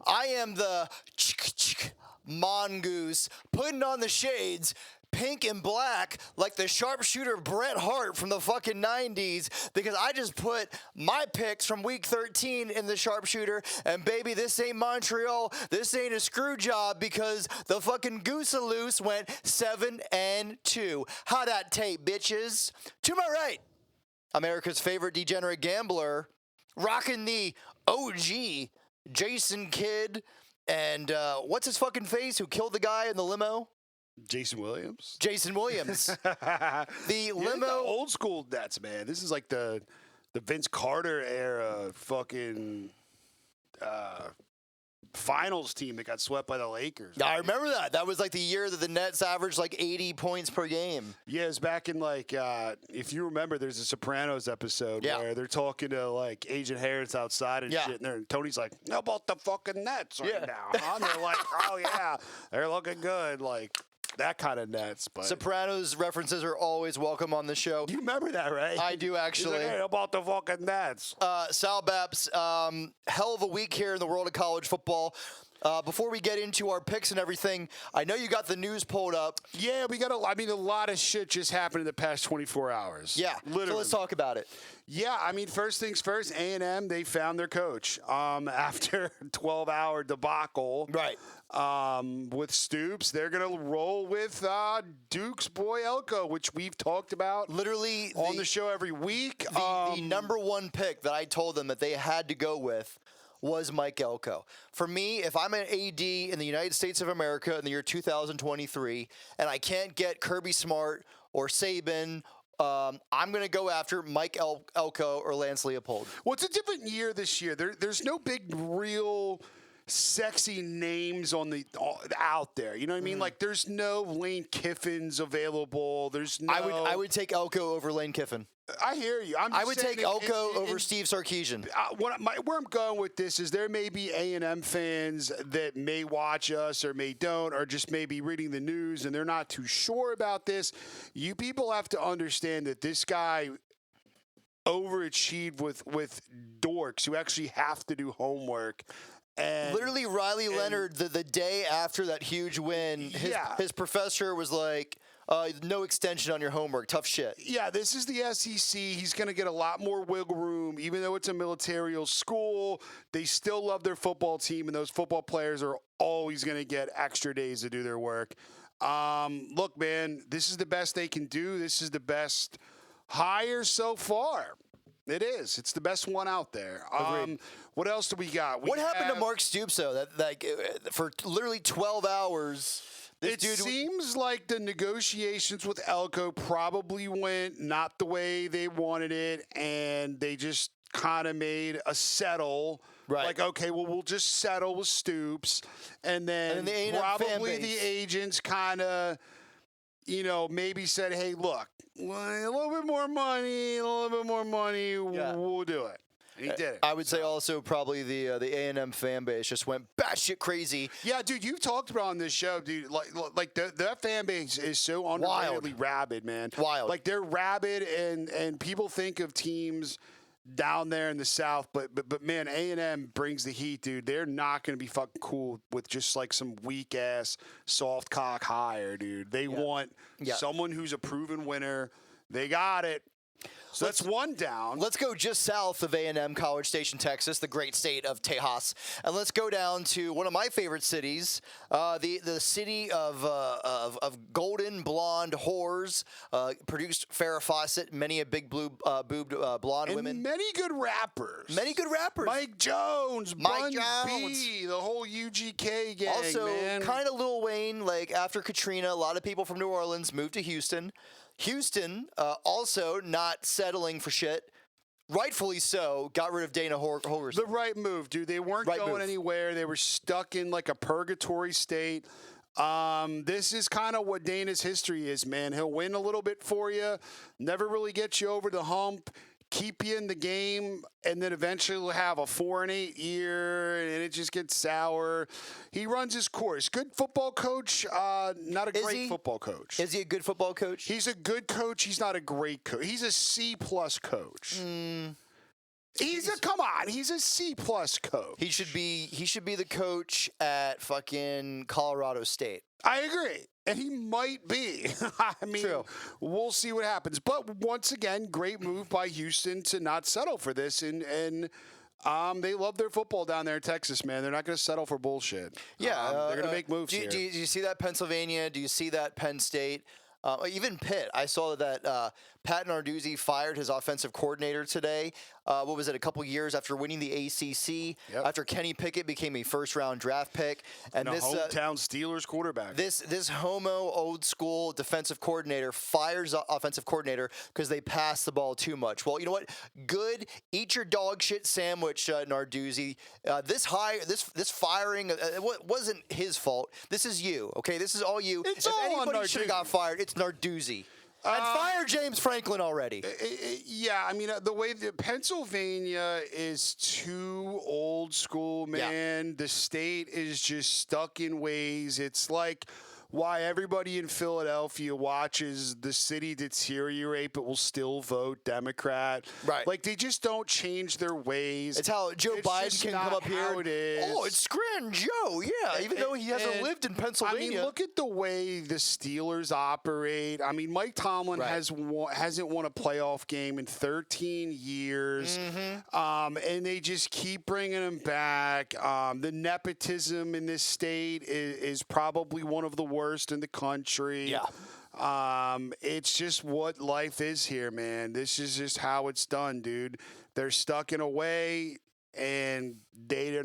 I am the mongoose putting on the shades, pink and black, like the sharpshooter Bret Hart from the fucking 90s, because I just put my picks from week 13 in the sharpshooter, and baby, this ain't Montreal, this ain't a screw job, because the fucking Goose-a-loose went 7-2. How that tape, bitches? To my right, America's favorite degenerate gambler, rocking the OG Jason Kidd, and what's his fucking face who killed the guy in the limo? Jason Williams. Jason Williams. The limo. The old school Nets, man. This is like the Vince Carter era fucking finals team that got swept by the Lakers. I remember that. That was like the year that the Nets averaged like 80 points per game. Yeah, it's back in like, if you remember, there's a Sopranos episode where they're talking to like Agent Harris outside and shit, and Tony's like, how about the fucking Nets right now? Huh? And they're like, oh yeah, they're looking good. Like, that kind of Nets. But Sopranos references are always welcome on the show. You remember that, right? I do, actually. He's like, hey, about the fucking Nets. Sal Baps, hell of a week here in the world of college football. Before we get into our picks and everything, I know you got the news pulled up. Yeah, we got a lot of shit just happened in the past 24 hours. Yeah, literally. So let's talk about it. Yeah, I mean, first things first, A&M, they found their coach after a 12-hour debacle. Right. With Stoops, they're going to roll with Duke's boy Elko, which we've talked about literally on the show every week. The number one pick that I told them that they had to go with was Mike Elko. For me, if I'm an AD in the United States of America in the year 2023 and I can't get Kirby Smart or Saban, I'm going to go after Mike Elko or Lance Leopold. Well, it's a different year this year. There's no big, real sexy names out there. You know what I mean? Like, there's no Lane Kiffin's available. There's no. I would take Elko over Lane Kiffin. I hear you. I would take Elko over Steve Sarkisian. Where I'm going with this is there may be A&M fans that may watch us or may don't, or just may be reading the news and they're not too sure about this. You people have to understand that this guy overachieved with dorks who actually have to do homework. And literally, Riley Leonard, the day after that huge win, his professor was like, no extension on your homework. Tough shit. Yeah, this is the SEC. He's going to get a lot more wiggle room. Even though it's a military school, they still love their football team, and those football players are always going to get extra days to do their work. Look, man, this is the best they can do. This is the best hire so far. It is. It's the best one out there. What else do we got? What happened to Mark Stoops, though? That for literally 12 hours... It seems like the negotiations with Elko probably went not the way they wanted it, and they just kind of made a settle. Right. Like, okay, well, we'll just settle with Stoops. And then the probably the agents kind of, maybe said, hey, look, a little bit more money, we'll do it. He did it. I would say also probably the A&M fan base just went batshit crazy. Yeah, dude, you've talked about on this show, dude. Like that fan base is so underratedly rabid, man. Wild. Like they're rabid, and people think of teams down there in the South, but man, A&M brings the heat, dude. They're not going to be fucking cool with just like some weak ass soft cock hire, dude. They want someone who's a proven winner. They got it. So that's one down. Let's go just south of A&M, College Station, Texas, the great state of Tejas, and let's go down to one of my favorite cities, the city of golden blonde whores, produced Farrah Fawcett, many a big boobed blonde women, many good rappers. Mike Jones, Bun B, the whole UGK gang. Also, kind of Lil Wayne. Like after Katrina, a lot of people from New Orleans moved to Houston. Houston, also not settling for shit. Rightfully so, got rid of Dana Holgorsen. The right move, dude. They weren't going anywhere. They were stuck in like a purgatory state. This is kind of what Dana's history is, man. He'll win a little bit for you, never really get you over the hump, keep you in the game, and then eventually we'll have a 4-8 year, and it just gets sour. He runs his course. Good football coach, not a great football coach. Is he a good football coach? He's a good coach. He's not a great coach. He's a C+ coach. Come on, he's a C+ coach. He should be the coach at fucking Colorado State. I agree. And he might be. I mean, True. We'll see what happens. But once again, great move by Houston to not settle for this. And they love their football down there in Texas, man. They're not going to settle for bullshit. Yeah. They're going to make moves here. Do you see that Pennsylvania? Do you see that Penn State? Even Pitt. I saw that Pat Narduzzi fired his offensive coordinator today. What was it, a couple years after winning the ACC, after Kenny Pickett became a first-round draft pick. And this hometown Steelers quarterback. This homo old-school defensive coordinator fires offensive coordinator because they pass the ball too much. Well, you know what? Good. Eat your dog shit sandwich, Narduzzi. This firing, it wasn't his fault. This is you, okay? This is all you. It's if all on anybody should have got fired, it's Narduzzi. And fire James Franklin already. Yeah, I mean, the way that Pennsylvania is too old school, man. Yeah. The state is just stuck in ways. It's like why everybody in Philadelphia watches the city deteriorate but will still vote Democrat. Right. Like, they just don't change their ways. It's how Joe Biden can come up here. It is. Oh, it's Scranton Joe, yeah, even though he hasn't lived in Pennsylvania. I mean, look at the way the Steelers operate. I mean, Mike Tomlin hasn't won a playoff game in 13 years, and they just keep bringing him back. The nepotism in this state is probably one of the worst in the country. Yeah. It's just what life is here, man. This is just how it's done, dude. They're stuck in a way, and they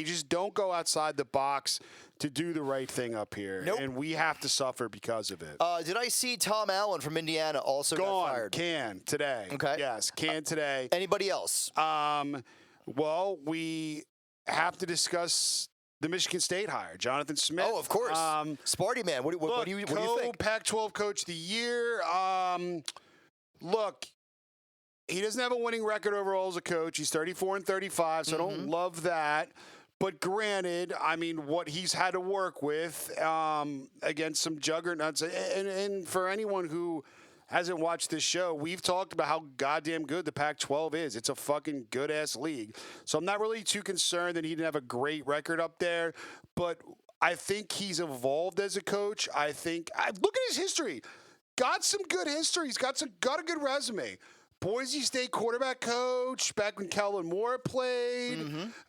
just don't go outside the box to do the right thing up here. Nope. And we have to suffer because of it. Did I see Tom Allen from Indiana also got fired? Can today. Okay. Yes, today. Anybody else? Well, we have to discuss the Michigan State hire, Jonathan Smith. Oh, of course. Sparty man. What do you think? Pac-12 Coach of the Year. Look, he doesn't have a winning record overall as a coach. He's 34-35, so I don't love that. But granted, I mean, what he's had to work with against some juggernauts, and for anyone who hasn't watched this show, we've talked about how goddamn good the Pac-12 is. It's a fucking good-ass league. So I'm not really too concerned that he didn't have a great record up there, but I think he's evolved as a coach. Look at his history. Got some good history. He's got a good resume. Boise State quarterback coach back when Kellen Moore played.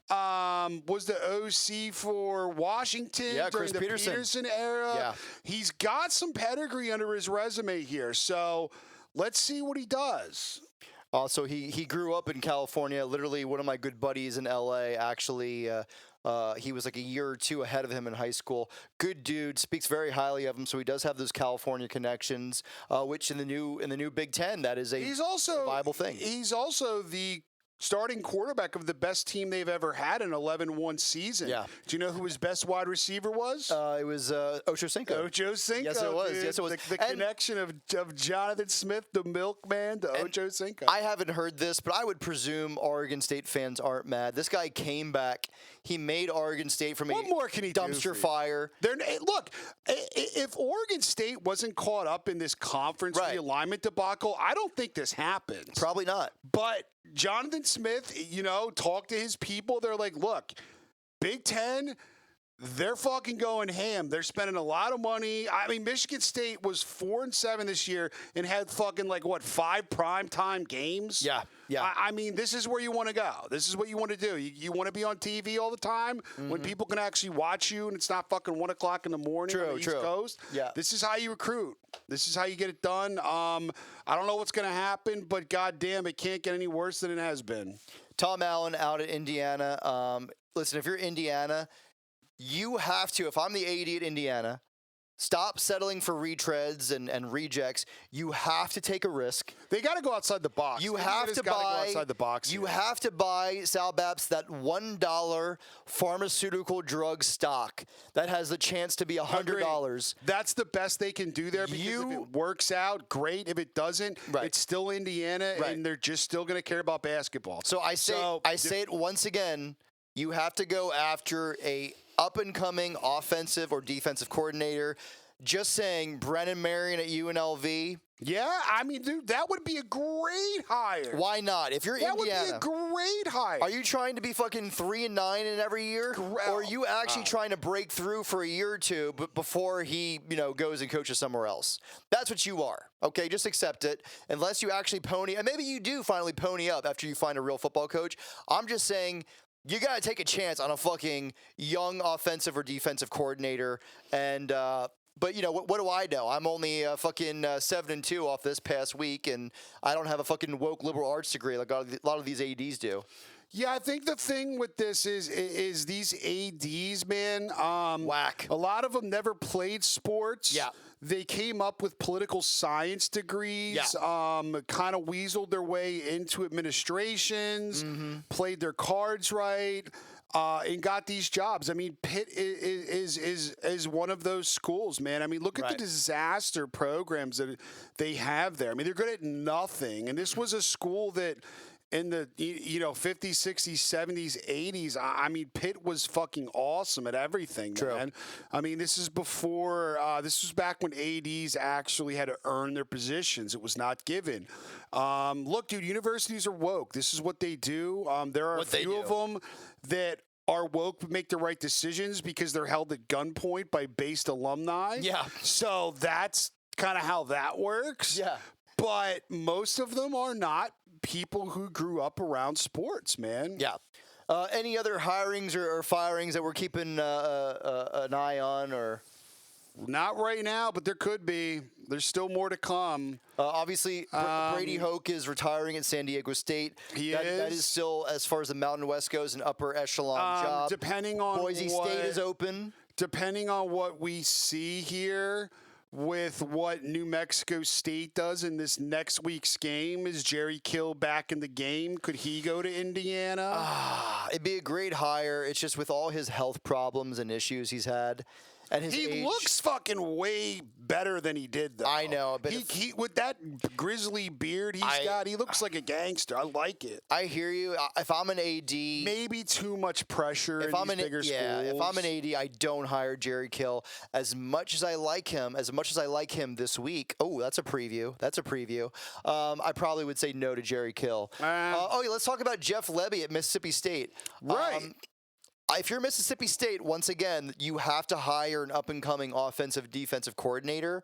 Was the OC for Washington during the Peterson era. Yeah. He's got some pedigree under his resume here. So let's see what he does. Also, he grew up in California. Literally, one of my good buddies in L.A. actually, he was like a year or two ahead of him in high school. Good dude, speaks very highly of him. So he does have those California connections, which in the new Big Ten, that is a viable thing. He's also the starting quarterback of the best team they've ever had in 11-1 season. Yeah. Do you know who his best wide receiver was? It was Ocho Cinco. Ocho Cinco. Yes, it was. Dude. Yes, it was. The connection of Jonathan Smith, the milkman, to Ocho Cinco. I haven't heard this, but I would presume Oregon State fans aren't mad. This guy came back. He made Oregon State from dumpster fire. Look, if Oregon State wasn't caught up in this conference realignment debacle, I don't think this happens. Probably not. But Jonathan Smith, talked to his people. They're like, look, Big Ten, they're fucking going ham. They're spending a lot of money. I mean, Michigan State was 4-7 this year and had fucking 5 primetime games. Yeah. I mean, this is where you want to go. This is what you want to do. You want to be on TV all the time when people can actually watch you and it's not fucking 1 o'clock in the morning on the East Coast. Yeah. This is how you recruit. This is how you get it done. I don't know what's going to happen, but goddamn, it can't get any worse than it has been. Tom Allen out at Indiana. Listen, if you're Indiana, you have to, if I'm the AD at Indiana, stop settling for retreads and rejects. You have to take a risk. They got to go outside the box. You have to buy outside the box. You have to buy, Sal Baps, that $1 pharmaceutical drug stock that has the chance to be $100. That's the best they can do there, because if it works out, great. If it doesn't, it's still Indiana, and they're just still going to care about basketball. So I say it once again. You have to go after a up-and-coming offensive or defensive coordinator. Just saying, Brennan Marion at UNLV, Yeah, I mean, dude, that would be a great hire. Why not? If you're That Indiana, would be a great hire. are you trying to be fucking 3-9 in every year, or are you actually trying to break through for a year or two, but before he, goes and coaches somewhere else? That's what you are. Okay, just accept it. Unless you actually pony, and maybe you do finally pony up after you find a real football coach. I'm just saying, you got to take a chance on a fucking young offensive or defensive coordinator. And, but, what do I know? I'm only fucking 7-2 off this past week, and I don't have a fucking woke liberal arts degree like a lot of these ADs do. Yeah, I think the thing with this is these ADs, man. Whack. A lot of them never played sports. Yeah. They came up with political science degrees. Yeah. Kind of weaseled their way into administrations, played their cards right. And got these jobs. I mean, Pitt is one of those schools, man. I mean, look at the disaster programs that they have there. I mean, they're good at nothing. And this was a school that in the 50s, 60s, 70s, 80s, I mean, Pitt was fucking awesome at everything, man. I mean, this is before, this was back when ADs actually had to earn their positions. It was not given. Look, dude, universities are woke. This is what they do. There are a few of them that are woke but make the right decisions because they're held at gunpoint by based alumni. Yeah. So that's kind of how that works. Yeah. But most of them are not people who grew up around sports, man. Yeah. Any other hirings or firings that we're keeping an eye on, or? Not right now, but there could be. There's still more to come. Obviously, Brady Hoke is retiring at San Diego State. That is still, as far as the Mountain West goes, an upper echelon job. Depending on Boise State is open. Depending on what we see here with what New Mexico State does in this next week's game, is Jerry Kill back in the game? Could he go to Indiana? It'd be a great hire. It's just with all his health problems and issues he's had. And his age. Looks fucking way better than he did, though. I know. But he with that grizzly beard he's got, he looks like a gangster. I like it. I hear you. If I'm an AD... Maybe too much pressure in these bigger schools. If I'm an AD, I don't hire Jerry Kill. As much as I like him this week... Oh, that's a preview. I probably would say no to Jerry Kill. Let's talk about Jeff Lebby at Mississippi State. Right. If you're Mississippi State, once again, you have to hire an up-and-coming offensive defensive coordinator.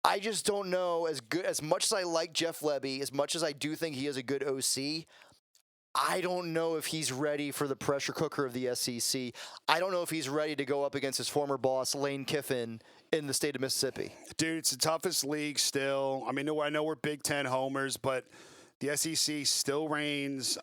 I just don't know, as much as I like Jeff Lebby, as much as I do think he is a good OC, I don't know if he's ready for the pressure cooker of the SEC. I don't know if he's ready to go up against his former boss, Lane Kiffin, in the state of Mississippi. Dude, it's the toughest league still. I mean, I know we're Big Ten homers, but the SEC still reigns.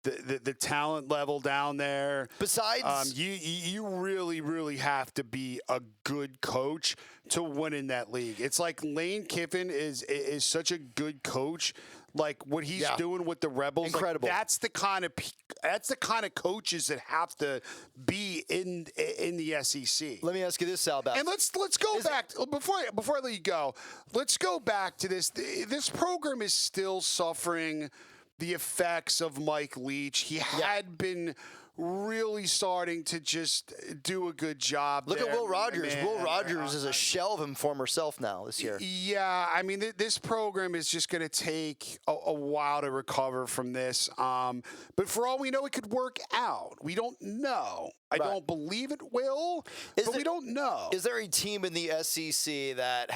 The talent level down there. Besides, you really, really have to be a good coach to win in that league. It's like Lane Kiffin is such a good coach. Like what he's doing with the Rebels, incredible. Like, that's the kind of coaches that have to be in the SEC. Let me ask you this, Sal. And let's go back before I let you go. Let's go back to this. This program is still suffering the effects of Mike Leach. He had been really starting to just do a good job. Look at Will Rogers. Man. Will Rogers is a shell of his former self now this year. Yeah, I mean, this program is just going to take a while to recover from this. But for all we know, it could work out. We don't know. I don't believe it will, but we don't know. Is there a team in the SEC that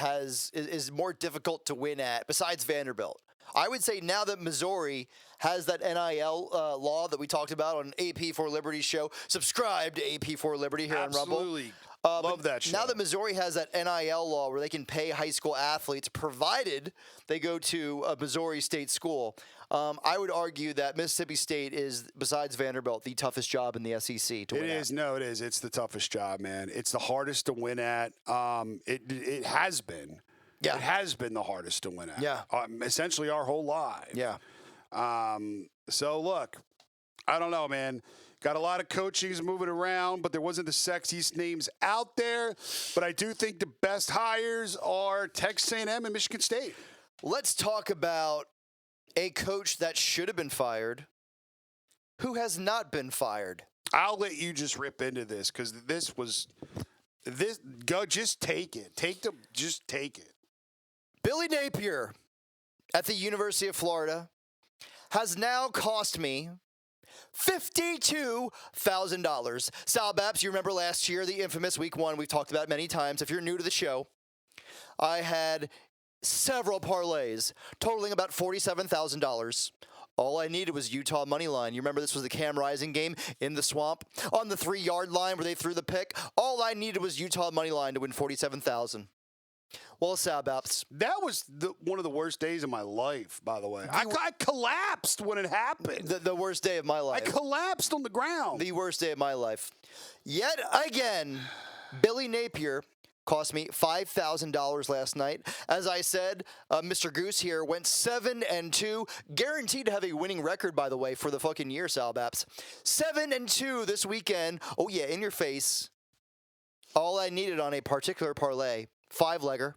is more difficult to win at besides Vanderbilt? I would say now that Missouri has that NIL law that we talked about on AP for Liberty show. Subscribe to AP for Liberty here on Rumble. Absolutely. Love that show. Now that Missouri has that NIL law where they can pay high school athletes provided they go to a Missouri State school, I would argue that Mississippi State is, besides Vanderbilt, the toughest job in the SEC to win at. No, it is. It's the toughest job, man. It's the hardest to win at. It has been. Yeah. It has been the hardest to win at. Yeah. Essentially our whole life. Yeah. So, look, I don't know, man. Got a lot of coaches moving around, but there wasn't the sexiest names out there. But I do think the best hires are Texas A&M and Michigan State. Let's talk about a coach that should have been fired who has not been fired. I'll let you just rip into this because just take it. Just take it. Billy Napier at the University of Florida has now cost me $52,000. Sal Baps, you remember last year, the infamous week 1 we've talked about many times. If you're new to the show, I had several parlays totaling about $47,000. All I needed was Utah money line. You remember this was the Cam Rising game in the swamp on the 3-yard line where they threw the pick. All I needed was Utah money line to win $47,000. Well, Sal Baps, that was one of the worst days of my life, by the way. I collapsed when it happened. The worst day of my life. I collapsed on the ground. The worst day of my life. Yet again, Billy Napier cost me $5,000 last night. As I said, Mr. Goose here went 7-2, guaranteed to have a winning record, by the way, for the fucking year, Sal Baps. 7-2 this weekend. Oh yeah, in your face. All I needed on a particular parlay, 5-legger,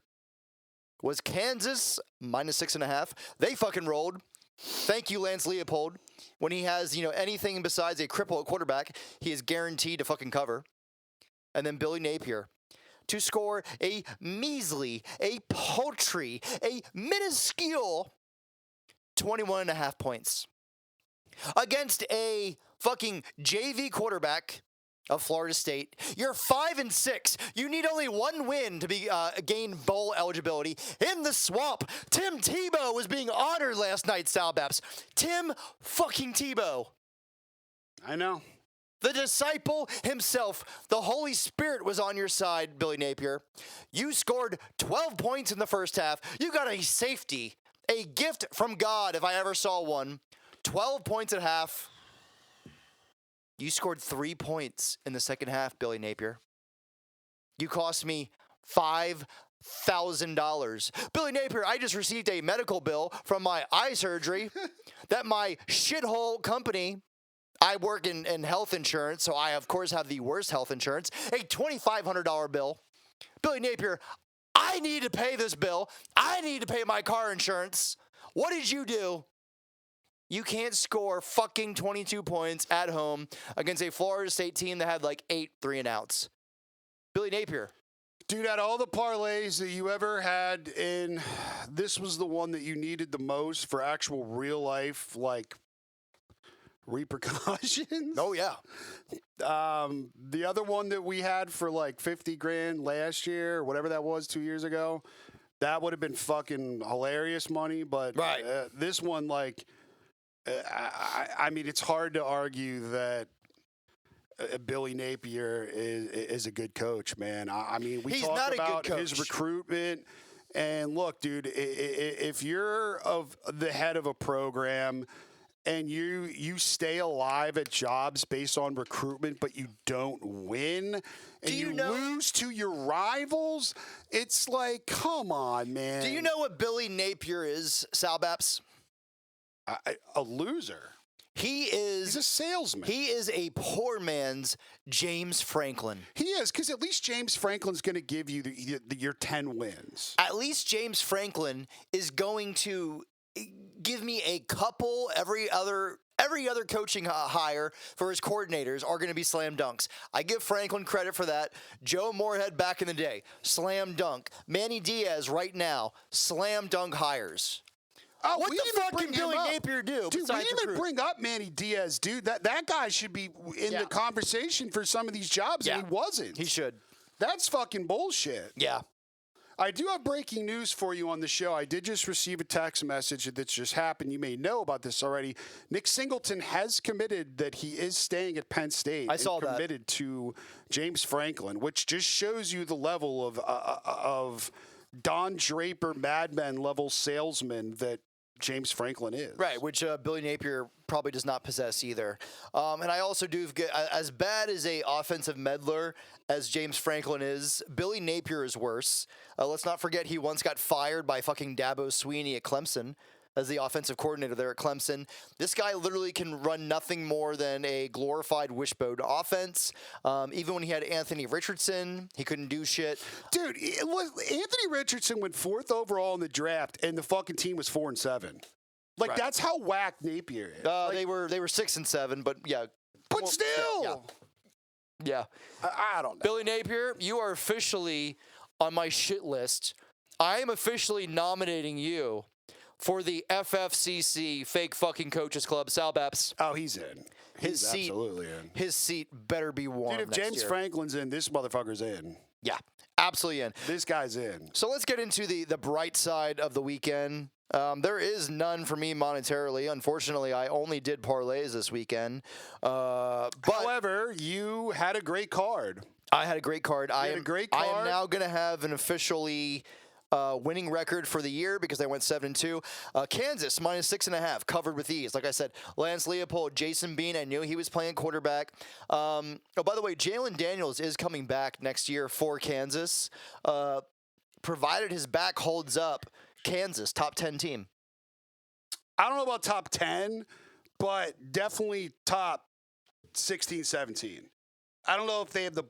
was Kansas -6.5. They fucking rolled. Thank you, Lance Leopold. When he has, anything besides a cripple at quarterback, he is guaranteed to fucking cover. And then Billy Napier to score a measly, a paltry, a minuscule 21.5 points against a fucking JV quarterback of Florida State. You're 5-6. You need only one win to be gain bowl eligibility in the swamp. Tim Tebow was being honored last night, Sal Baps. Tim fucking Tebow. I know. The disciple himself, the Holy Spirit was on your side, Billy Napier. You scored 12 points in the first half. You got a safety, a gift from God if I ever saw one. 12 points at half. You scored 3 points in the second half, Billy Napier. You cost me $5,000. Billy Napier, I just received a medical bill from my eye surgery that my shithole company, I work in health insurance, so I, of course, have the worst health insurance, a $2,500 bill. Billy Napier, I need to pay this bill. I need to pay my car insurance. What did you do? You can't score fucking 22 points at home against a Florida State team that had like 8 3-and-outs. Billy Napier. Dude, out of all the parlays that you ever had, and this was the one that you needed the most for actual real life, like, repercussions. Oh, yeah. The other one that we had for like 50 grand last year, or whatever that was 2 years ago, that would have been fucking hilarious money. But right. This one, like, I mean, it's hard to argue that Billy Napier is a good coach, man. I mean, we talk about his recruitment. And look, dude, if you're the head of a program and you stay alive at jobs based on recruitment, but you don't win, and you lose to your rivals, it's like, come on, man. Do you know what Billy Napier is, Sal Baps? A loser. He's a salesman. He is a poor man's James Franklin. He is, because at least James Franklin's going to give you your 10 wins. At least James Franklin is going to give me a couple. Every other coaching hire for his coordinators are going to be slam dunks. I give Franklin credit for that. Joe Moorhead back in the day, slam dunk. Manny Diaz right now, slam dunk hires. Oh, what the fuck can Billy Napier do? Dude, we didn't even bring up Manny Diaz, dude. That guy should be in the conversation for some of these jobs, and he wasn't. He should. That's fucking bullshit. Yeah. I do have breaking news for you on the show. I did just receive a text message that's just happened. You may know about this already. Nick Singleton has committed that he is staying at Penn State. I saw that. Committed to James Franklin, which just shows you the level of Don Draper Mad Men level salesman that James Franklin is. Right, which Billy Napier probably does not possess either. And I also do get, as bad as a offensive meddler as James Franklin is, Billy Napier is worse. Let's not forget he once got fired by fucking Dabo Sweeney at Clemson as the offensive coordinator there at Clemson. This guy literally can run nothing more than a glorified wishbone offense. Even when he had Anthony Richardson, he couldn't do shit. Dude, Anthony Richardson went 4th overall in the draft, and the fucking team was 4-7. Like, that's how whack Napier is. They were 6-7, but yeah. But still. Yeah. I don't know. Billy Napier, you are officially on my shit list I am officially nominating you for the FFCC Fake Fucking Coaches Club. Sal Baps. Oh, he's in. He's absolutely in. His seat better be warm. Dude, if James Franklin's in, this motherfucker's in. Yeah, absolutely in. This guy's in. So let's get into the bright side of the weekend. There is none for me monetarily. Unfortunately, I only did parlays this weekend. But however, you had a great card. I had a great card. I am now going to have an officially winning record for the year because they went 7-2. Kansas -6.5 covered with ease. Like I said, Lance Leopold, Jason Bean. I knew he was playing quarterback. Oh, by the way, Jalen Daniels is coming back next year for Kansas. Provided his back holds up, Kansas top 10 team. I don't know about top 10, but definitely top 16, 17. I don't know if they have the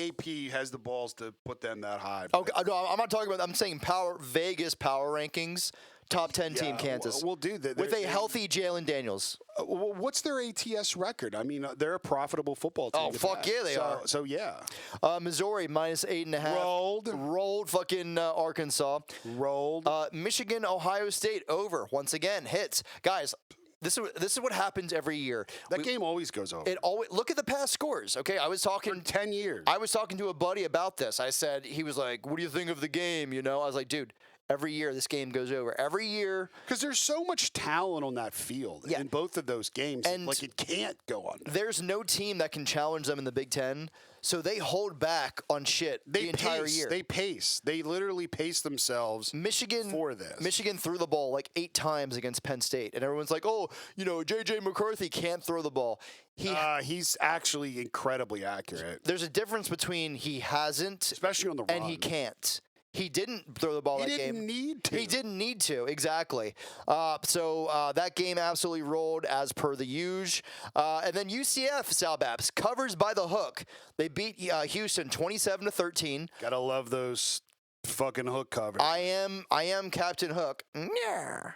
AP has the balls to put them that high. Okay, no, I'm not talking about. I'm saying Vegas power rankings, top 10 team Kansas. We'll do that with a healthy Jalen Daniels. What's their ATS record? I mean, they're a profitable football team. Oh fuck yeah, they are. So yeah. Missouri -8.5. Rolled fucking Arkansas. Rolled. Michigan, Ohio State over once again hits. Guys, this is what happens every year. That game always goes over. It always look at the past scores. Okay, I was talking for 10 years. I was talking to a buddy about this. I said, he was like, "What do you think of the game?" You know, I was like, "Dude, every year this game goes over. Every year, because there's so much talent on that field in both of those games. And like it can't go on. There's no team that can challenge them in the Big Ten. So they hold back on shit the entire year. They pace. They literally pace themselves for this. Michigan threw the ball like 8 times against Penn State. And everyone's like, oh, you know, J.J. McCarthy can't throw the ball. He's actually incredibly accurate. There's a difference between he hasn't, especially on the run, and he can't. He didn't throw the ball that game. He didn't need to. He didn't need to, exactly. So that game absolutely rolled as per the usual. And then UCF, Sal Baps, covers by the hook. They beat Houston 27-13. Gotta love those fucking hook covers. I am Captain Hook. Yeah.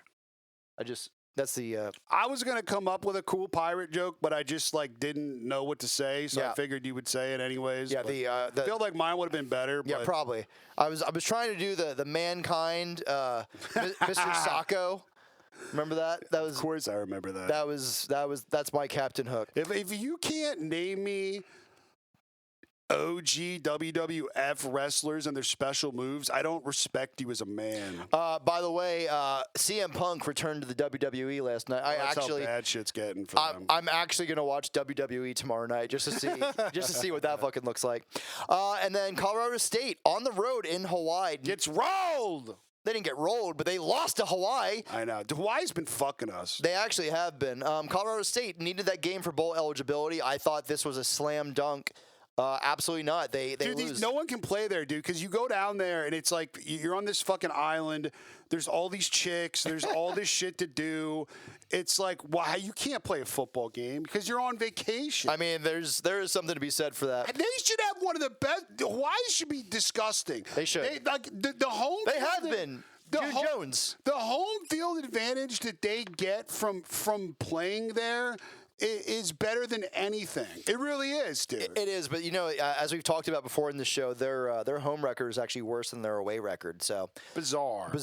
That's the. I was gonna come up with a cool pirate joke, but I just didn't know what to say, so I figured you would say it anyways. Yeah, I feel like mine would have been better. Yeah, but. probably. I was trying to do the mankind, Mr. Sacco. Remember that? That was. Of course, I remember that. That's my Captain Hook. If you can't name me OG WWF wrestlers and their special moves, I don't respect you as a man. By the way, CM Punk returned to the WWE last night. That's how bad shit's getting for them. I'm actually gonna watch WWE tomorrow night just to see what that fucking looks like. And then Colorado State on the road in Hawaii gets rolled. They didn't get rolled, but they lost to Hawaii. I know. Hawaii's been fucking us. They actually have been. Colorado State needed that game for bowl eligibility. I thought this was a slam dunk. Absolutely not. They lose. No one can play there, dude, because you go down there and it's like you're on this fucking island. There's all these chicks. There's all this shit to do. It's like, why you can't play a football game because you're on vacation. I mean, there is something to be said for that. And they should have one of the best. Hawaii should be disgusting. They should. The home. They have been. Jones. The home field advantage that they get from playing there is better than anything. It really is, dude. It is, but as we've talked about before in the show, their home record is actually worse than their away record. So bizarre.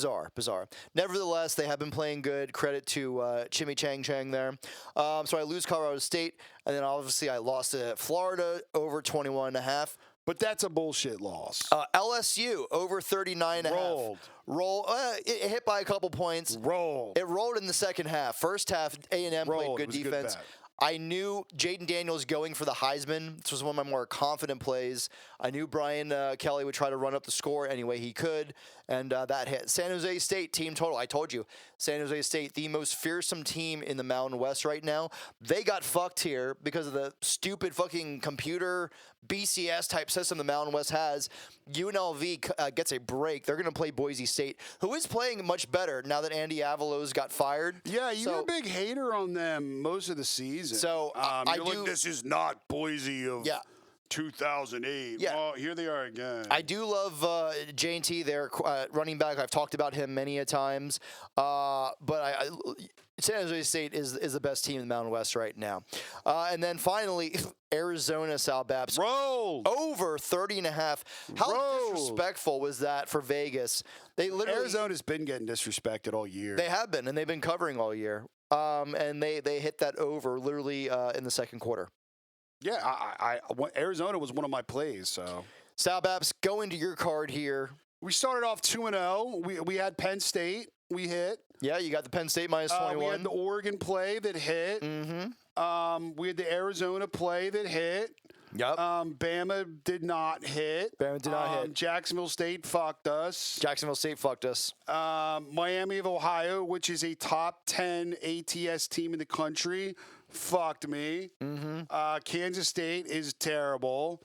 Nevertheless, they have been playing good. Credit to Chimmy Chang there. So I lose Colorado State, and then obviously I lost to Florida over 21.5. But that's a bullshit loss. LSU over 39.5. It hit by a couple points. It rolled in the second half. First half, A&M played good defense. I knew Jaden Daniels going for the Heisman. This was one of my more confident plays. I knew Brian Kelly would try to run up the score any way he could, and that hit. San Jose State team total. I told you, San Jose State, the most fearsome team in the Mountain West right now. They got fucked here because of the stupid fucking computer BCS type system the Mountain West has. UNLV gets a break. They're going to play Boise State, who is playing much better now that Andy Avalos got fired. Yeah, you were a big hater on them most of the season. So you're like, this is not Boise of 2008. Yeah. Oh, here they are again. I do love J&T there, running back. I've talked about him many a times. But San Jose State is the best team in the Mountain West right now. And then finally, Arizona, Sal Babs. Roll! Over 30.5. How disrespectful was that for Vegas? Arizona's been getting disrespected all year. They have been, and they've been covering all year. And they hit that over literally in the second quarter. Yeah, Arizona was one of my plays. So, Sal Babs, go into your card here. We started off 2-0. We had Penn State. We hit. Yeah, you got the Penn State minus 21. We had the Oregon play that hit. We had the Arizona play that hit. Yep. Bama did not hit. Bama did not hit. Jacksonville State fucked us. Jacksonville State fucked us. Miami of Ohio, which is a top 10 ATS team in the country, fucked me. Kansas State is terrible.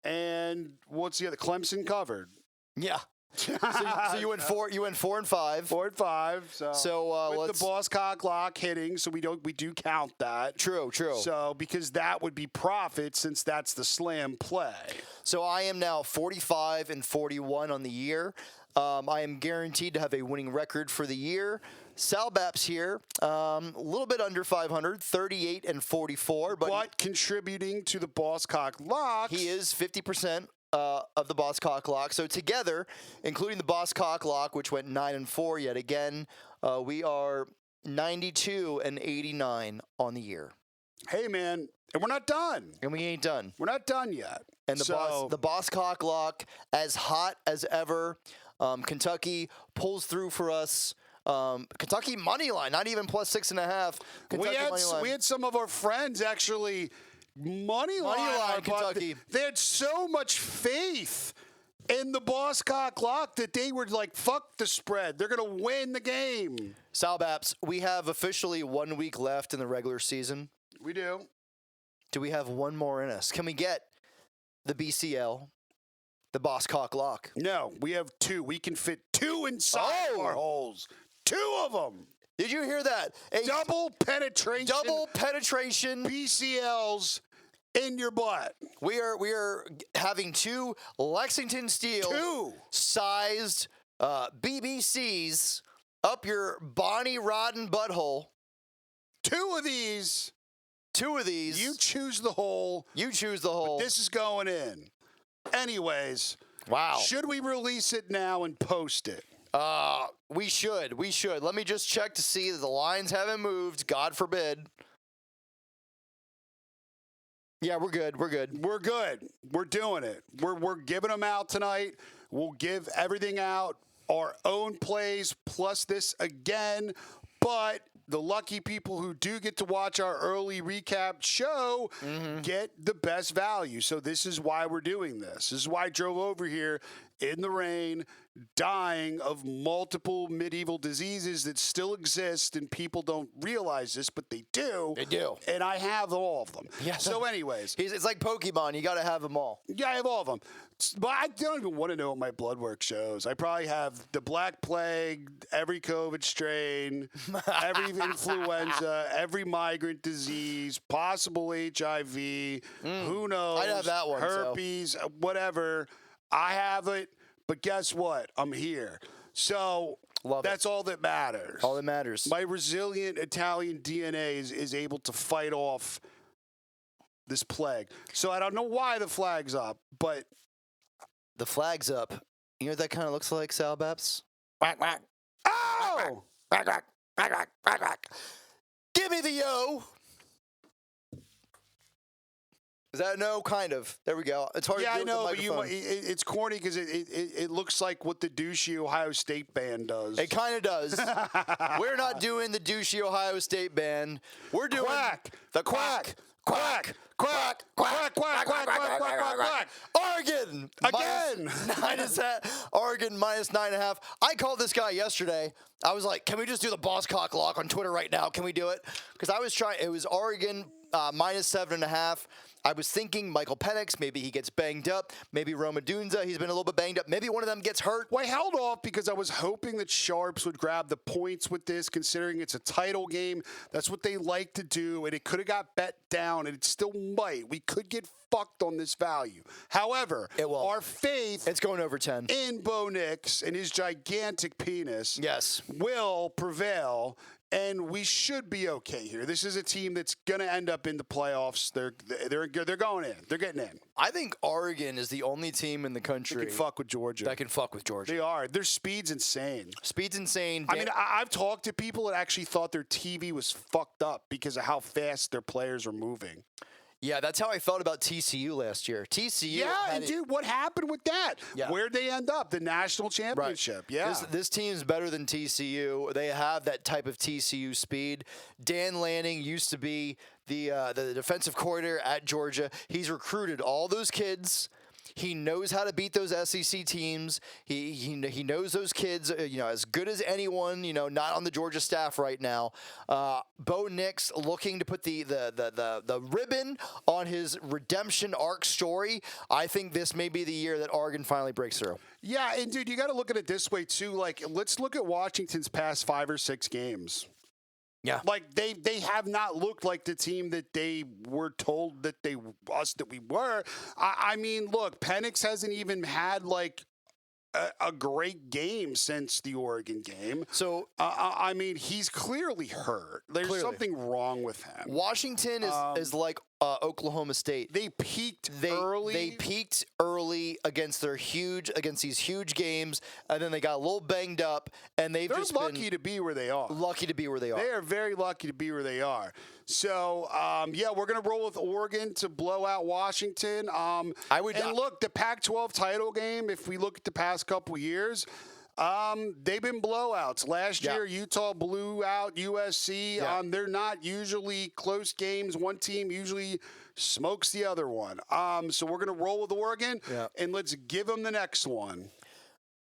And what's the other? Clemson covered. Yeah. so you went 4 and 5. 4 and 5. So with the boss cock lock hitting, so we do count that. True. So because that would be profit since that's the slam play. So I am now 45 and 41 on the year. I am guaranteed to have a winning record for the year. Sal Baps here, a little bit under 500, 38 and 44, but contributing to the boss cock lock, he is 50%. Of the Boss Cock Lock. So together, including the Boss Cock Lock, which went 9 and 4 yet again, we are 92 and 89 on the year. Hey, man, and we're not done. And we ain't done. We're not done yet. And the Boss Cock Lock, as hot as ever. Kentucky pulls through for us. Kentucky money line, not even plus 6.5. We had some of our friends actually. Money line Kentucky. They had so much faith in the Boss Cock Lock that they were like, fuck the spread. They're going to win the game. Sal Baps, we have officially 1 week left in the regular season. We do. Do we have one more in us? Can we get the BCL, the Boss Cock Lock? No, we have 2. We can fit 2 inside our holes. 2 of them. Did you hear that? Double penetration BCLs in your butt. We are having 2 Lexington Steel sized BBCs up your Bonnie Rodden butthole. 2 of these. You choose the hole. But this is going in. Anyways. Wow. Should we release it now and post it? We should. Let me just check to see that the lines haven't moved. God forbid. Yeah, we're good. We're doing it. We're giving them out tonight. We'll give everything out. Our own plays plus this again. But the lucky people who do get to watch our early recap show get the best value. So this is why we're doing this. This is why I drove over here in the rain, dying of multiple medieval diseases that still exist, and people don't realize this, but they do. They do. And I have all of them. Yeah. So anyways. It's like Pokemon. You got to have them all. Yeah, I have all of them. But I don't even want to know what my blood work shows. I probably have the Black Plague, every COVID strain, every influenza, every migrant disease, possible HIV, who knows? I have that one. Herpes, whatever. I have it, but guess what? I'm here. So that's all that matters. All that matters. My resilient Italian DNA is able to fight off this plague. So I don't know why the flag's up, but... The flag's up. You know what that kind of looks like, Sal Baps? Quack, quack. Oh! Quack, quack, quack, quack, quack, quack. Give me the yo! Is that a no? Kind of. There we go. It's hard to do I know, with the but it's corny because it looks like what the douchey Ohio State band does. It kind of does. We're not doing the douchey Ohio State band. We're doing the quack. Quack, quack, quack, quack, quack, quack, quack, quack, quack. Oregon again. Oregon minus 9.5. I called this guy yesterday. I was like, "Can we just do the Boss Cock Lock on Twitter right now? Can we do it?" Because I was trying. It was Oregon minus 7.5. I was thinking Michael Penix, maybe he gets banged up. Maybe Roma Dunza, he's been a little bit banged up. Maybe one of them gets hurt. Well, I held off because I was hoping that Sharps would grab the points with this, considering it's a title game. That's what they like to do, and it could have got bet down, and it still might. We could get fucked on this value. However, our faith it's going over 10 in Bo Nix and his gigantic penis will prevail. And we should be okay here. This is a team that's going to end up in the playoffs. They're going in. They're getting in. I think Oregon is the only team in the country that can fuck with Georgia. They are. Their speed's insane. I mean, I've talked to people that actually thought their TV was fucked up because of how fast their players are moving. Yeah, that's how I felt about TCU last year. Dude, what happened with that? Yeah. Where'd they end up? The national championship. Right. Yeah. This team's better than TCU. They have that type of TCU speed. Dan Lanning used to be the defensive coordinator at Georgia. He's recruited all those kids. He knows how to beat those SEC teams. He knows those kids, as good as anyone, not on the Georgia staff right now. Bo Nix looking to put the ribbon on his redemption arc story. I think this may be the year that Oregon finally breaks through. Yeah, and dude, you got to look at it this way too. Like, let's look at Washington's past 5 or 6 games. Yeah, like they have not looked like the team that they were told that we were. I mean, look, Penix hasn't even had like a great game since the Oregon game. So I mean, he's clearly hurt. There's something wrong with him. Washington is like Oklahoma State. They peaked early. They peaked early against these huge games, and then they got a little banged up, and they're just lucky to be where they are. Lucky to be where they are. They are very lucky to be where they are. So, we're going to roll with Oregon to blow out Washington. Look, the Pac-12 title game, if we look at the past couple years, they've been blowouts. Last year, Utah blew out USC. They're not usually close games. One team usually smokes the other one. So we're going to roll with Oregon, and let's give them the next one.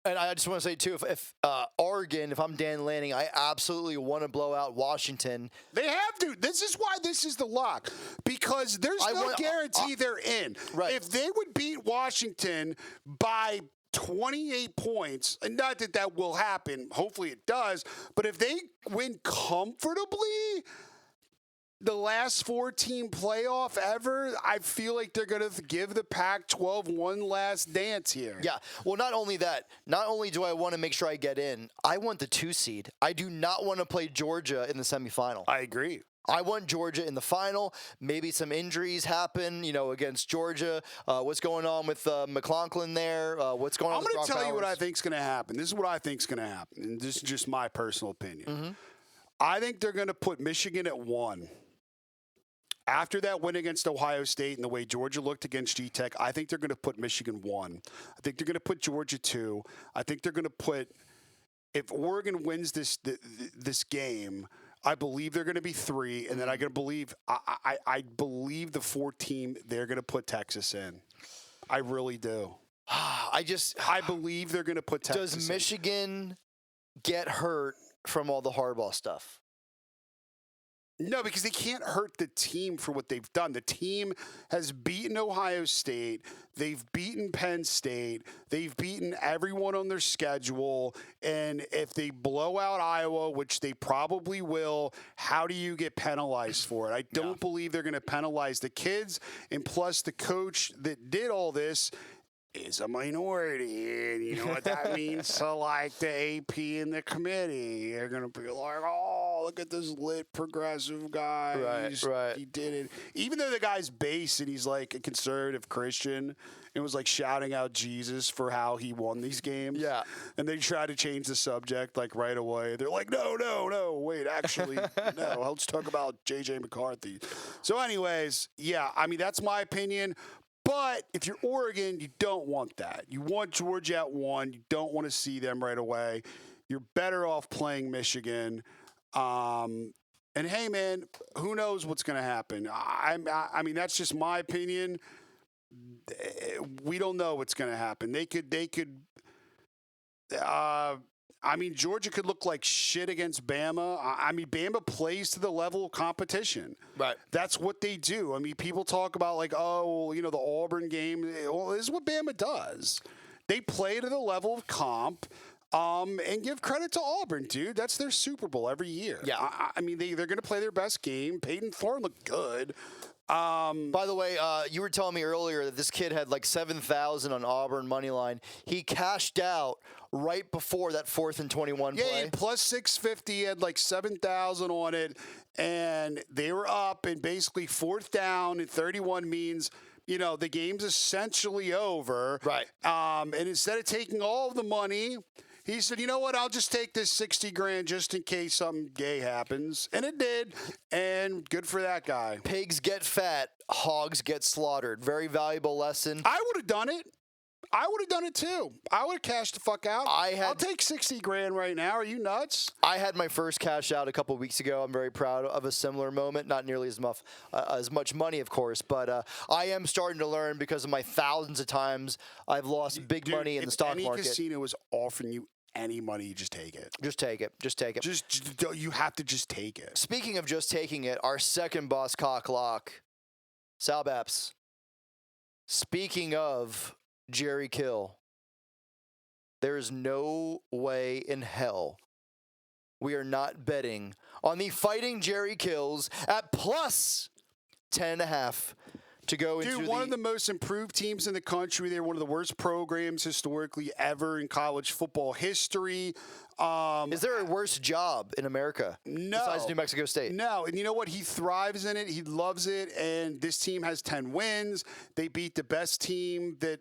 And I just want to say, too, if Oregon, if I'm Dan Lanning, I absolutely want to blow out Washington. They have to. This is why this is the lock. Because there's no guarantee they're in. Right. If they would beat Washington by 28 points, and not that will happen, hopefully it does, but if they win comfortably the last 4-team playoff ever, I feel like they're going to give the Pac-12 one last dance here. Yeah. Well, not only that, not only do I want to make sure I get in, I want the 2 seed. I do not want to play Georgia in the semifinal. I agree. I want Georgia in the final. Maybe some injuries happen, against Georgia. What's going on with McLaughlin there? What's going on with Brock I'm going to tell you what Powers? I think's going to happen. This is what I think's going to happen, and this is just my personal opinion. Mm-hmm. I think they're going to put Michigan at 1. After that win against Ohio State and the way Georgia looked against G-Tech, I think they're going to put Michigan 1. I think they're going to put Georgia 2. I think they're going to put – if Oregon wins this game, I believe they're going to be 3. And then I believe the 4th team, they're going to put Texas in. I really do. I believe they're going to put Texas in. Does Michigan get hurt from all the Harbaugh stuff? No, because they can't hurt the team for what they've done. The team has beaten Ohio State. They've beaten Penn State. They've beaten everyone on their schedule. And if they blow out Iowa, which they probably will, how do you get penalized for it? I don't believe they're going to penalize the kids. And plus, the coach that did all this is a minority, and you know what that means to, like, the AP and the committee. They're going to be like, oh, look at this lit progressive guy. Right. He did it. Even though the guy's base and he's, like, a conservative Christian and was, like, shouting out Jesus for how he won these games. Yeah. And they try to change the subject, like, right away. They're like, no, wait, actually, no. Let's talk about J.J. McCarthy. So, anyways, yeah, I mean, that's my opinion. But if you're Oregon, you don't want that. You want Georgia at 1. You don't want to see them right away. You're better off playing Michigan. And, hey, man, who knows what's going to happen? I mean, that's just my opinion. We don't know what's going to happen. They could. I mean, Georgia could look like shit against Bama. I mean, Bama plays to the level of competition. Right. That's what they do. I mean, people talk about like, oh, you know, the Auburn game. Well, this is what Bama does. They play to the level of comp. And give credit to Auburn, dude. That's their Super Bowl every year. Yeah. I mean, they're going to play their best game. Peyton Thorne looked good. By the way, you were telling me earlier that this kid had like 7,000 on Auburn money line. He cashed out right before that 4th and 21 play. Yeah, plus 650, had like 7,000 on it, and they were up, and basically 4th down and 31 means, you know, the game's essentially over. Right. And instead of taking all of the money, he said, you know what, I'll just take this 60 grand just in case something gay happens. And it did. And good for that guy. Pigs get fat, hogs get slaughtered. Very valuable lesson. I would have done it. I would have done it too. I would have cashed the fuck out. I'll take 60 grand right now. Are you nuts? I had my first cash out a couple of weeks ago. I'm very proud of a similar moment. Not nearly as much money, of course, but I am starting to learn because of my thousands of times I've lost big money in the stock market. Any casino is offering you any money, you just take it. Just take it. Just take it. You have to just take it. Speaking of just taking it, our second boss cock lock, Sal Baps. Speaking of Jerry Kill, there is no way in hell we are not betting on the Fighting Jerry Kills at plus 10.5 to go into one of the most improved teams in the country. They're one of the worst programs historically ever in college football history. Is there a worse job in America besides New Mexico State? No, and you know what? He thrives in it. He loves it, and this team has 10 wins. They beat the best team that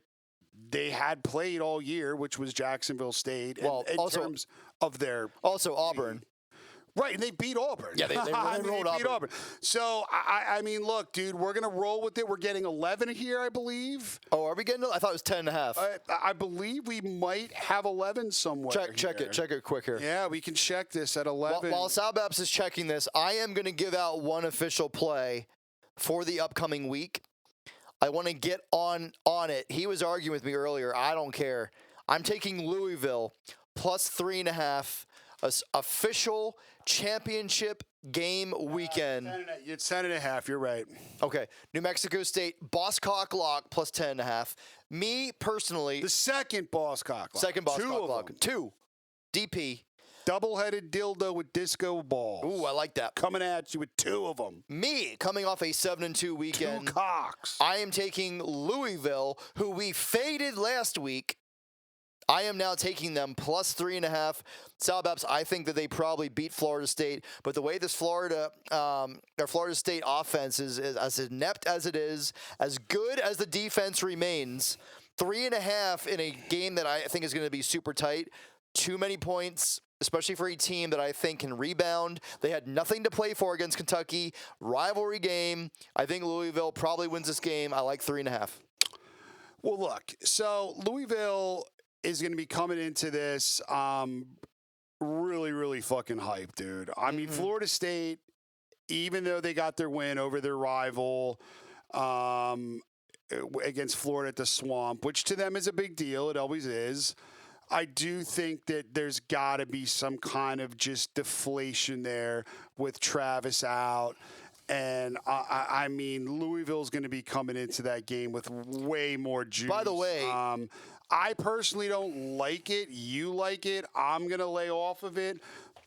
they had played all year, which was Jacksonville State. Well, in terms of their also Auburn. Right, and they beat Auburn. Yeah, they rolled beat Auburn. So, I mean, look, dude, we're going to roll with it. We're getting 11 here, I believe. Oh, are we getting? I thought it was 10.5. I believe we might have 11 somewhere. Check it quick here. Yeah, we can check this at 11. While Sal Babs is checking this, I am going to give out one official play for the upcoming week. I want to get on it. He was arguing with me earlier. I don't care. I'm taking Louisville plus 3.5. Official championship game weekend. It's 10.5. You're right. Okay. New Mexico State, boss cock lock plus 10.5. Me personally. The second boss cock lock. Second boss cock lock. 2. DP. Double-headed dildo with disco balls. Ooh, I like that. Coming at you with 2 of them. Me, coming off a 7-2 weekend. 2 cocks. I am taking Louisville, who we faded last week. I am now taking them plus 3.5. Sal Baps, I think that they probably beat Florida State, but the way this Florida State offense is as inept as it is, as good as the defense remains, 3.5 in a game that I think is going to be super tight. Too many points, especially for a team that I think can rebound. They had nothing to play for against Kentucky. Rivalry game. I think Louisville probably wins this game. I like 3.5. Well, look, so Louisville is going to be coming into this really, really fucking hyped, dude. I mean, Florida State, even though they got their win over their rival against Florida at the Swamp, which to them is a big deal. It always is. I do think that there's got to be some kind of just deflation there with Travis out. And, I mean, Louisville's going to be coming into that game with way more juice. By the way, I personally don't like it. You like it. I'm going to lay off of it.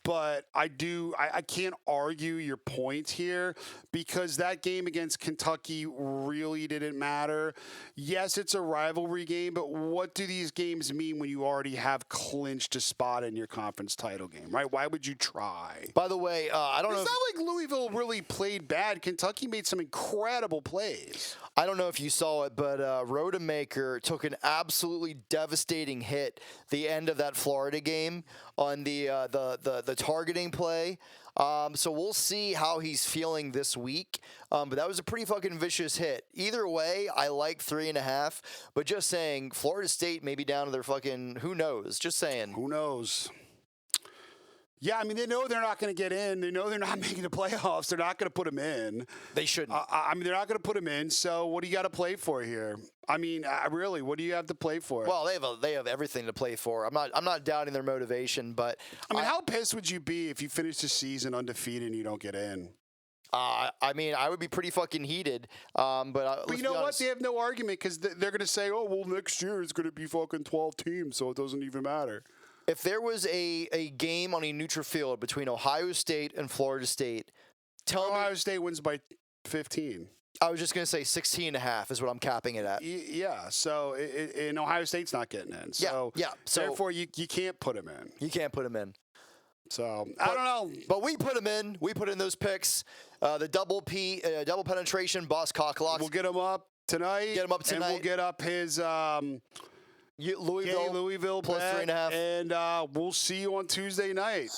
But I can't argue your point here because that game against Kentucky really didn't matter. Yes, it's a rivalry game, but what do these games mean when you already have clinched a spot in your conference title game, right? Why would you try? By the way, I don't know. It's not like Louisville really played bad. Kentucky made some incredible plays. I don't know if you saw it, but Rodemaker took an absolutely devastating hit the end of that Florida game on the targeting play. So we'll see how he's feeling this week. But that was a pretty fucking vicious hit. Either way, I like 3.5. But just saying, Florida State may be down to their fucking, who knows? Just saying. Who knows? Yeah, I mean, they know they're not going to get in. They know they're not making the playoffs. They're not going to put them in. They shouldn't. I mean, they're not going to put them in. So what do you got to play for here? I mean, really, what do you have to play for? Well, they have everything to play for. I'm not doubting their motivation, but I mean, how pissed would you be if you finish the season undefeated and you don't get in? I mean, I would be pretty fucking heated. But you know what? They have no argument because they're going to say, oh, well, next year it's going to be fucking 12 teams, so it doesn't even matter. If there was a game on a neutral field between Ohio State and Florida State, Ohio State wins by 15. I was just going to say 16.5 is what I'm capping it at. Yeah, so and Ohio State's not getting in. So, yeah. So therefore, you can't put them in. You can't put them in. So, I don't know. But we put them in. We put in those picks. The double penetration, Boss Cock Locks. We'll get them up tonight. Get him up tonight. And we'll get up his Louisville plus bet, 3.5. And we'll see you on Tuesday night.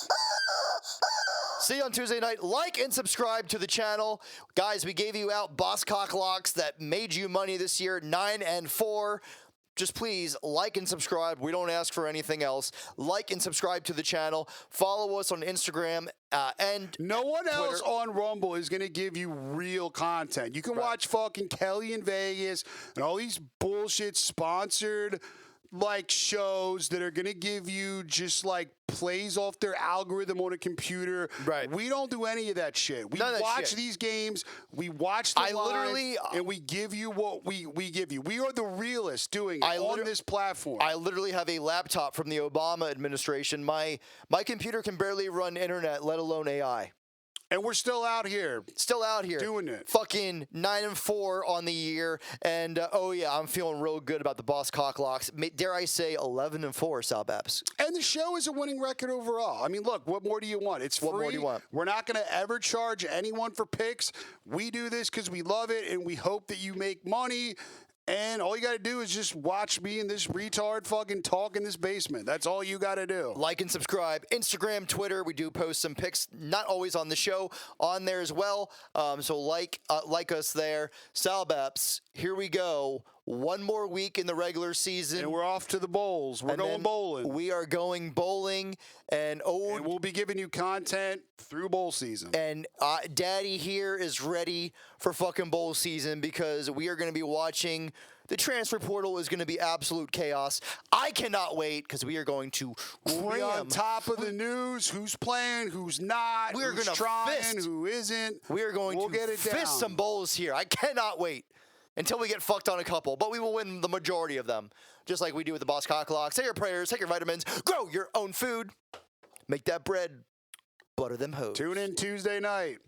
See you on Tuesday night. Like and subscribe to the channel. Guys, we gave you out Boss Cock Locks that made you money this year, 9 and 4. Just please like and subscribe. We don't ask for anything else. Like and subscribe to the channel. Follow us on Instagram and no one Twitter. else on Rumble is going to give you real content. You can watch fucking Kelly in Vegas and all these bullshit sponsored like shows that are going to give you just like plays off their algorithm on a computer. Right. We don't do any of that shit. We watch these games. We watch the live, and we give you what we give you. We are the realists doing it on this platform. I literally have a laptop from the Obama administration. My computer can barely run internet, let alone AI. And we're still out here. Doing it. Fucking 9 and 4 on the year. And, oh, yeah, I'm feeling real good about the Boss Cock Locks. Dare I say 11 and 4, Sal Babs. And the show is a winning record overall. I mean, look, what more do you want? It's free. What more do you want? We're not going to ever charge anyone for picks. We do this because we love it, and we hope that you make money. And all you got to do is just watch me and this retard fucking talk in this basement. That's all you got to do. Like and subscribe. Instagram, Twitter, we do post some pics, not always on the show, on there as well. So like us there. Sal Baps, here we go. One more week in the regular season. And we're off to the bowls. We're going bowling. We are going bowling. And we'll be giving you content through bowl season. And Daddy here is ready for fucking bowl season because we are going to be watching. The transfer portal is going to be absolute chaos. I cannot wait because we are going to be on top of the news. Who's playing? Who's not? We're going to trying? Who isn't? We are going to fist some bowls here. I cannot wait until we get fucked on a couple, but we will win the majority of them, just like we do with the Boss Cock Locks. Say your prayers, take your vitamins, grow your own food, make that bread, butter them hoes. Tune in Tuesday night.